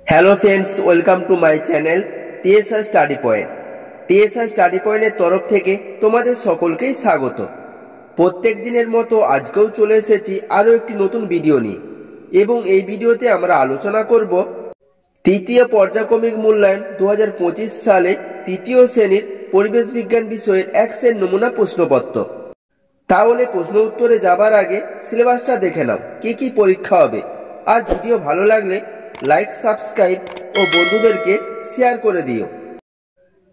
Hello friends, welcome to my channel TSR study point. TSR study পয়েন্টের তরফ থেকে তোমাদের সকলকেই স্বাগত। প্রত্যেক দিনের মতো আজকেও চলে এসেছি আরও একটি নতুন ভিডিও নিয়ে, এবং এই ভিডিওতে আমরা আলোচনা করব তৃতীয় পর্যায়ক্রমিক মূল্যায়ন 2025 সালে তৃতীয় শ্রেণীর পরিবেশ বিজ্ঞান বিষয়ের এক সেট নমুনা প্রশ্নপত্র। তাহলে প্রশ্ন উত্তরে যাবার আগে সিলেবাসটা দেখে নাও, কি কি পরীক্ষা হবে। আর ভিডিও ভালো লাগলে লাইক, সাবস্ক্রাইব ও বন্ধুদেরকে শেয়ার করে দিও।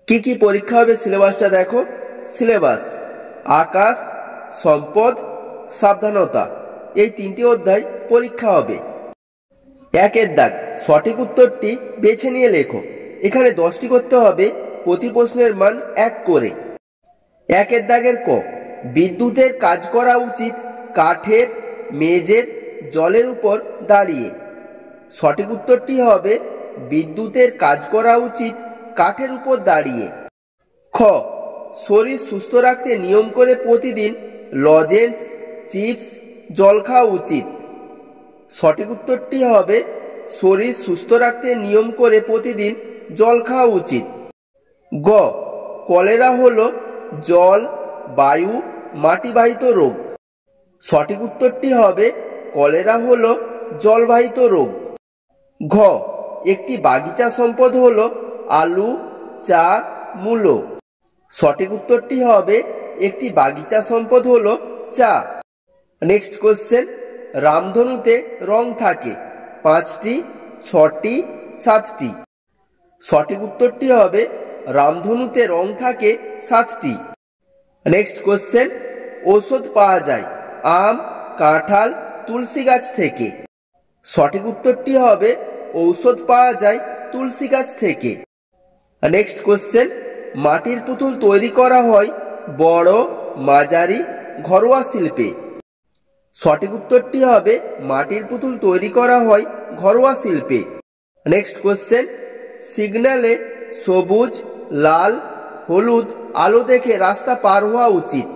কি কি পরীক্ষা হবে সিলেবাসটা দেখো। সিলেবাস: আকাশ, সম্পদ, সাবধানতা, এই তিনটি অধ্যায় পরীক্ষা হবে। একের দাগ, সঠিক উত্তরটি বেছে নিয়ে লেখো। এখানে 10টি করতে হবে, প্রতি প্রশ্নের মান 1 করে। একের দাগের ক, বিদ্যুতের কাজ করা উচিত কাঠের, মেঝের, জলের উপর দাঁড়িয়ে। সঠিক উত্তরটি হবে বিদ্যুতের কাজ করা উচিত কাঠের উপর দাঁড়িয়ে। খ, শরীর সুস্থ রাখতে নিয়ম করে প্রতিদিন লজেন্স, চিপস, জল খাওয়া উচিত। সঠিক উত্তরটি হবে শরীর সুস্থ রাখতে নিয়ম করে প্রতিদিন জল খাওয়া উচিত। গ, কলেরা হলো জল, বায়ু, মাটিবাহিত রোগ। সঠিক উত্তরটি হবে কলেরা হলো জলবাহিত রোগ। ঘ, একটি বাগিচা সম্পদ হলো আলু, চা, মূলো। সঠিক উত্তরটি হবে একটি বাগিচা সম্পদ হলো চা। নেক্সট কোশ্চেন, রামধনুতে রং থাকে 5টি, 6টি, 7টি। সঠিক উত্তরটি হবে রামধনুতে রং থাকে 7টি। নেক্সট কোশ্চেন, ঔষধ পাওয়া যায় আম, কাঁঠাল, তুলসী গাছ থেকে। সঠিক উত্তরটি হবে ঔষধ পাওয়া যায় তুলসী গাছ থেকে। নেক্সট কোশ্চেন, মাটির পুতুল তৈরি করা হয় বড়, মাঝারি, ঘরোয়া শিল্পে। সঠিক উত্তরটি হবে মাটির পুতুল তৈরি করা হয় ঘরোয়া শিল্পে। নেক্সট কোশ্চেন, সিগন্যালে সবুজ, লাল, হলুদ আলো দেখে রাস্তা পার হওয়া উচিত।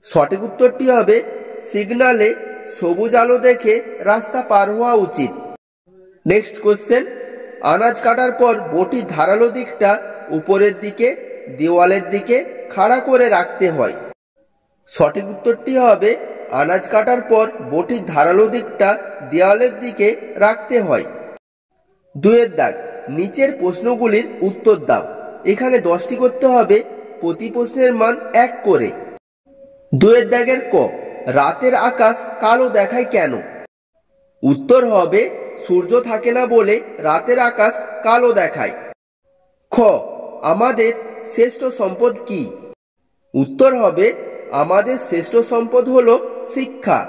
সঠিক উত্তরটি হবে সিগন্যালে সবুজ আলো দেখে রাস্তা পার হওয়া উচিত। নেক্সট কোশ্চেন, আনাজ কাটার পর বটির ধারালো দিকটা উপরের দিকে, দেওয়ালের দিকে খাড়া করে রাখতে হয়। সঠিক উত্তরটি হবে আনাজ কাটার পর বটির ধারালো দিকটা দেওয়ালের দিকে রাখতে হয়। 2এর দাগ, নিচের প্রশ্নগুলির উত্তর দাও। এখানে 10টি করতে হবে, প্রতি প্রশ্নের মান 1 করে। 2এর দাগের ক, রাতের আকাশ কালো দেখায় কেন? উত্তর হবে সূর্য থাকে না বলে রাতের আকাশ কালো দেখায়। খ, আমাদের শ্রেষ্ঠ সম্পদ কি? উত্তর হবে আমাদের শ্রেষ্ঠ সম্পদ হলো শিক্ষা।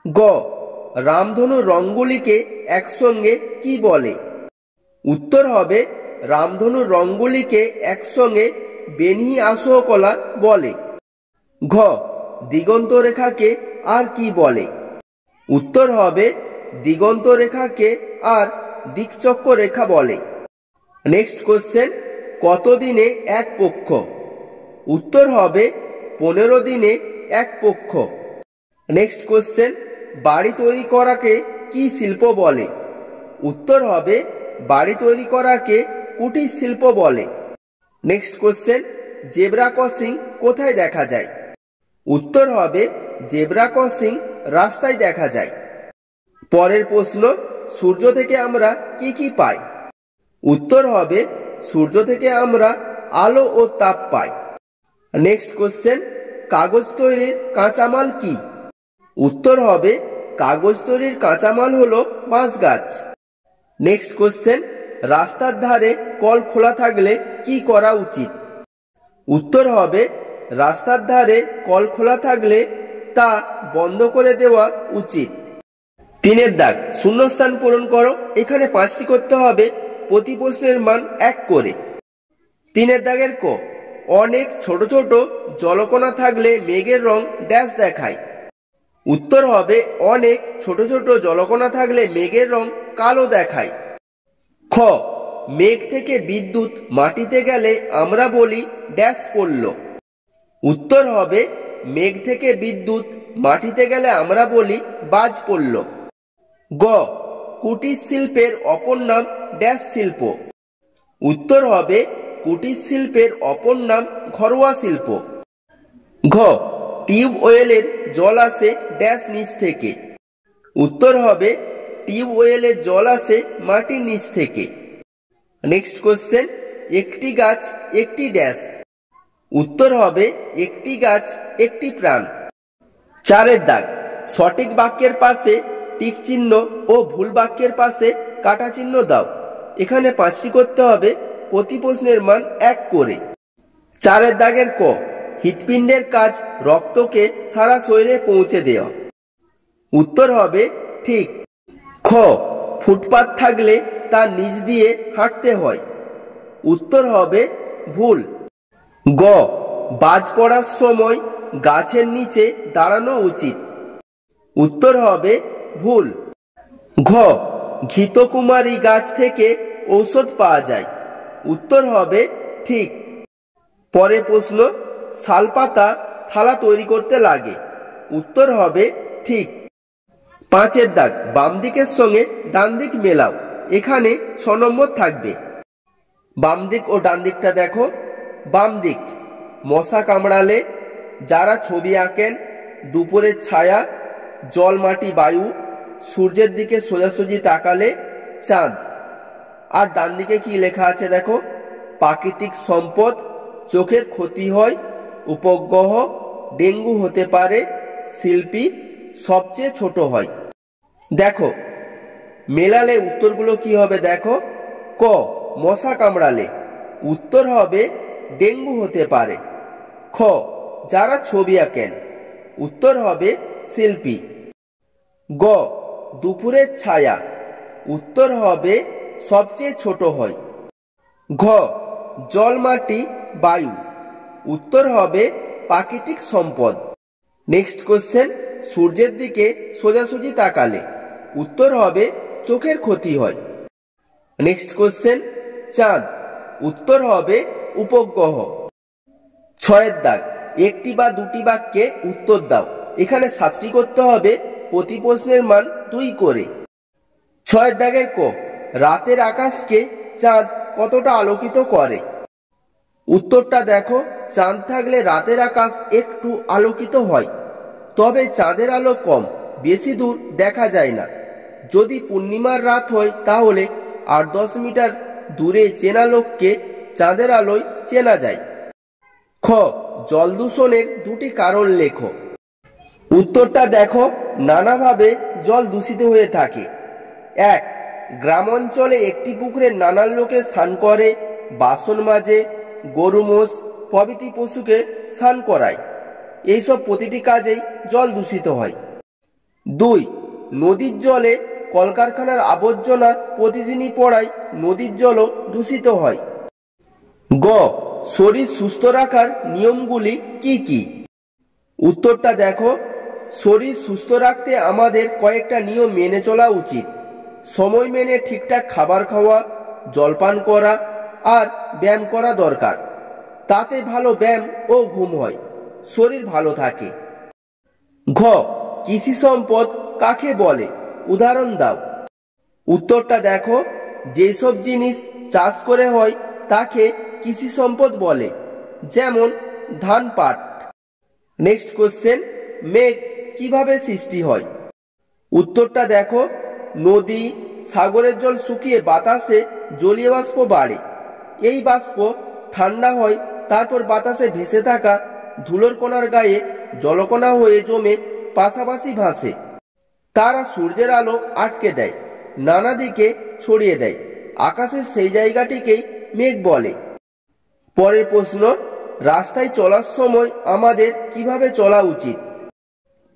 গ, রামধনুর রঙগুলিকে একসঙ্গে কি বলে? উত্তর হবে রামধনুর রঙগুলিকে একসঙ্গে বেনি আসোহকলা বলে। ঘ, দিগন্ত রেখাকে আর কি বলে? উত্তর হবে দিগন্ত রেখাকে আর দিকচক্র রেখা বলে। নেক্সট কোশ্চেন, কত দিনে এক পক্ষ? উত্তর হবে 15 দিনে এক পক্ষ। নেক্সট কোশ্চেন, বাড়ি তৈরি করাকে কি শিল্প বলে? উত্তর হবে বাড়ি তৈরি করাকে কুটির শিল্প বলে। নেক্সট কোশ্চেন, জেব্রা ক্রসিং কোথায় দেখা যায়? উত্তর হবে জেব্রা ক্রসিং রাস্তায় দেখা যায়। পরের প্রশ্ন, সূর্য থেকে আমরা কি কি পাই? উত্তর হবে সূর্য থেকে আমরা আলো ও তাপ পাই। নেক্সট কোশ্চেন, কাগজ তৈরির কাঁচামাল কি? উত্তর হবে কাগজ তৈরির কাঁচামাল হলো বাঁশ গাছ। নেক্সট কোশ্চেন, রাস্তার ধারে কল খোলা থাকলে কি করা উচিত? উত্তর হবে রাস্তার ধারে কল খোলা থাকলে তা বন্ধ করে দেওয়া উচিত। 3এর দাগ, শূন্যস্থান পূরণ করো। এখানে 5টি করতে হবে, প্রতি প্রশ্নের মান 1 করে। 3এর দাগের ক, অনেক ছোট ছোট জলকণা থাকলে মেঘের রং ড্যাশ দেখায়। উত্তর হবে অনেক ছোট ছোট জলকণা থাকলে মেঘের রং কালো দেখায়। খ, মেঘ থেকে বিদ্যুৎ মাটিতে গেলে আমরা বলি ড্যাশ পড়ল। উত্তর হবে মেঘ থেকে বিদ্যুৎ মাটিতে গেলে আমরা বলি বাজ পড়ল। গ, কুটির শিল্পের অপর নাম ড্যাশ শিল্প? উত্তর হবে কুটির শিল্পের অপর নাম ঘরোয়া শিল্প। ঘ টিউবওয়েলের জল আসে ড্যাশ নিচ থেকে? উত্তর হবে টিউবওয়েলের জল আসে মাটির নিচ থেকে। নেক্সট কোশ্চেন, একটি গাছ একটি ড্যাশ? উত্তর হবে একটি গাছ একটি প্রাণ। 4 দাগ, সঠিক বাক্যের পাশে টিক চিহ্ন ও ভুল বাক্যের পাশে কাটা চিহ্ন দাও। এখানে 5টি করতে হবে, প্রতি প্রশ্নের মান 1 করে। 4 দাগের ক, হৃৎপিণ্ডের কাজ রক্তকে সারা শরীরে পৌঁছে দেওয়া। উত্তর হবে ঠিক। খ ফুটপাত থাকলে তার নিচ দিয়ে হাঁটতে হয়। উত্তর হবে ভুল। গ বাজ পড়ার সময় গাছের নিচে দাঁড়ানো উচিত। উত্তর হবে ভুল। ঘ ঘৃতকুমারী গাছ থেকে ঔষধ পাওয়া যায়। উত্তর হবে ঠিক। পরের প্রশ্ন, শালপাতা থালা তৈরি করতে লাগে। উত্তর হবে ঠিক। 5 দাগ, বাম দিকের সঙ্গে ডান দিক মেলাও। এখানে 6 নম্বর থাকবে। বাম দিক ও ডান দিকটা দেখো। বাম দিক, মশা কামড়ালে, যারা ছবি আঁকেন, দুপুরের ছায়া, জল মাটি বায়ু, সূর্যের দিকে সোজাসুজি তাকালে, চাঁদ। আর ডান দিকে কি লেখা আছে দেখো, প্রাকৃতিক সম্পদ, চোখের ক্ষতি হয়, উপগ্রহ, ডেঙ্গু হতে পারে, শিল্পী, সবচেয়ে ছোট হয়। দেখো মেলালে উত্তরগুলো কি হবে দেখো। ক মশা কামড়ালে, উত্তর হবে ডেঙ্গু হতে পারে। খ যারা ছবি আঁকেন, উত্তর হবে শিল্পী। গ দুপুরের ছায়া, উত্তর হবে সবচেয়ে ছোট হয়। ঘ জল মাটি বায়ু, উত্তর হবে প্রাকৃতিক সম্পদ। নেক্সট কোশ্চেন, সূর্যের দিকে সোজাসুজি তাকালে, উত্তর হবে চোখের ক্ষতি হয়। নেক্সট কোশ্চেন, চাঁদ, উত্তর হবে উপগ্রহ। 6 দাগ, একটি বা দুটি বাক্যে উত্তর দাও। এখানে 7টি করতে হবে, প্রতি প্রশ্নের মান 2 করে। 6 দাগের ক, রাতের আকাশকে চাঁদ কতটা আলোকিত করে? উত্তরটা দেখো, চাঁদ থাকলে রাতের আকাশ একটু আলোকিত হয়, তবে চাঁদের আলো কম, বেশি দূর দেখা যায় না। যদি পূর্ণিমার রাত হয় তাহলে 8-10 মিটার দূরে চেনা লোককে চাঁদের আলোয় চেনা যায়। খ জল দূষণের 2টি কারণ লেখো। উত্তরটা দেখো, নানাভাবে জল দূষিত হয়ে থাকে। 1 গ্রাম অঞ্চলে একটি পুকুরে নানান লোকে স্নান করে, বাসন মাজে, গরু মোষ প্রভৃতি পশুকে স্নান করায়। এইসব প্রতিটি কাজেই জল দূষিত হয়। 2 নদীর জলে কলকারখানার আবর্জনা প্রতিদিনই পড়ায় নদীর জলও দূষিত হয়। গ শরীর সুস্থ রাখার নিয়মগুলি কি কি? উত্তরটা দেখো, শরীর সুস্থ রাখতে আমাদের কয়েকটা নিয়ম মেনে চলা উচিত। সময় মেনে ঠিকঠাক খাবার খাওয়া, জলপান করা আর ব্যায়াম করা দরকার। তাতে ভালো ব্যায়াম ও ঘুম হয়, শরীর ভালো থাকে। ঘ কৃষি সম্পদ কাকে বলে? উদাহরণ দাও। উত্তরটা দেখো, যেসব জিনিস চাষ করে হয় তাকে কৃষি সম্পদ বলে, যেমন ধান, পাট। নেক্সট কোশ্চেন, মেঘ কিভাবে সৃষ্টি হয়? উত্তরটা দেখো, নদী, সাগরের জল শুকিয়ে বাতাসে জলীয় বাষ্প বাড়ে। এই বাষ্প ঠান্ডা হয়, তারপর বাতাসে ভেসে থাকা ধুলোর কণার গায়ে জলকণা হয়ে জমে পাশাপাশি ভাসে। তারা সূর্যের আলো আটকে দেয়, নানা দিকে ছড়িয়ে দেয়। আকাশের সেই জায়গাটিকেই মেঘ বলে। পরের প্রশ্ন, রাস্তায় চলার সময় আমাদের কিভাবে চলা উচিত?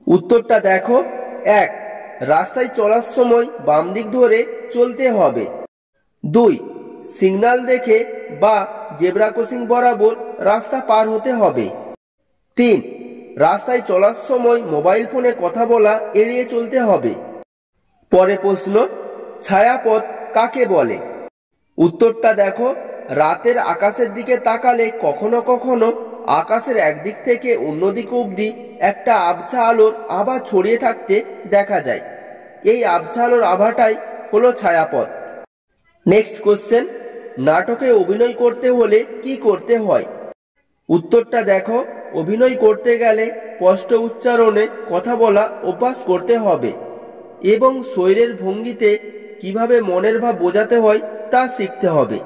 উত্তরটা দেখো, 1 রাস্তায় চলার সময় বাম দিক ধরে চলতে হবে। 2 সিগন্যাল দেখে বা জেব্রা ক্রসিং বরাবর রাস্তা পার হতে হবে। 3 রাস্তায় চলার সময় মোবাইল ফোনে কথা বলা এড়িয়ে চলতে হবে। পরের প্রশ্ন, ছায়াপথ কাকে বলে? উত্তরটা দেখো, রাতের আকাশের দিকে তাকালে কখনো কখনো আকাশের একদিক থেকে অন্যদিক অবধি একটা আবছা আলোর আভা ছড়িয়ে থাকতে দেখা যায়। এই আবছা আলোর আভাটাই হলো ছায়াপথ। নেক্সট কোশ্চেন, নাটকে অভিনয় করতে হলে কি করতে হয়? উত্তরটা দেখো, অভিনয় করতে গেলে স্পষ্ট উচ্চারণে কথা বলা অভ্যাস করতে হবে এবং শরীরের ভঙ্গিতে কিভাবে মনের ভাব বোঝাতে হয় তা শিখতে হবে।